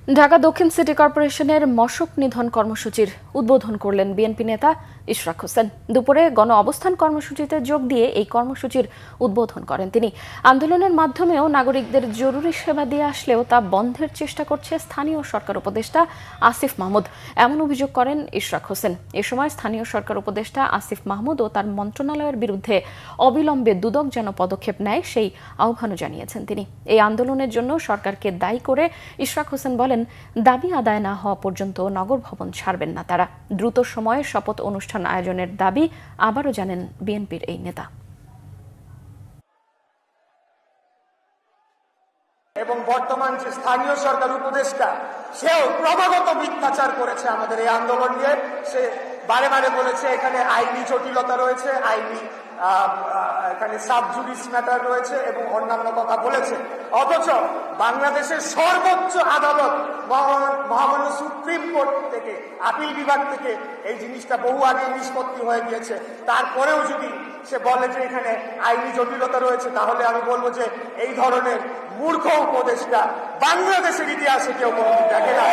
ঢাকা দক্ষিণ সিটি কর্পোরেশনের মশক নিধন কর্মসূচির উদ্বোধন করলেন বিএনপি নেতা ইশরাক হোসেন। দুপুরে গণ অবস্থান কর্মসূচিতে যোগ দিয়ে এই কর্মসূচির উদ্বোধন করেন তিনি। আন্দোলনের মাধ্যমেও নাগরিকদের জরুরি সেবা দিয়ে আসলেও তা বন্ধের চেষ্টা করছে স্থানীয় সরকার উপদেষ্টা আসিফ মাহমুদ, এমন অভিযোগ করেন ইশরাক হোসেন। এ সময় স্থানীয় সরকার উপদেষ্টা আসিফ মাহমুদ ও তার মন্ত্রণালয়ের বিরুদ্ধে অবিলম্বে দুদক যেন পদক্ষেপ নেয় সেই আহ্বানও জানিয়েছেন তিনি। এই আন্দোলনের জন্য সরকারকে দায়ী করে ইশরাক হোসেন বলেন, দাবি আদায় না হওয়া পর্যন্ত নগর ভবন ছাড়বেন না তারা। দ্রুত সময়ে শপথ অনুষ্ঠান আয়োজনের দাবি আবারও জানেন বিএনপির এই নেতা। এবং বর্তমান যে স্থানীয় সরকার উপদেষ্টা, সেও ক্রমাগত মিথ্যাচার করেছে আমাদের এই আন্দোলন নিয়ে। সে বারে বারে বলেছে এখানে আইনি জটিলতা রয়েছে, এখানে সাব জুডিস ম্যাটার রয়েছে এবং অন্যান্য কথা বলেছে। অথচ বাংলাদেশের সর্বোচ্চ আদালত মহামান্য সুপ্রিম কোর্ট থেকে, আপিল বিভাগ থেকে এই জিনিসটা বহু আগে নিষ্পত্তি হয়ে গিয়েছে। তারপরেও যদি সে বলে যে এখানে আইনি জটিলতা রয়েছে, তাহলে আমি বলবো যে এই ধরনের মূর্খ উপদেষ্টা বাংলাদেশের ইতিহাসে কেউ কোনোদিন দেখে না।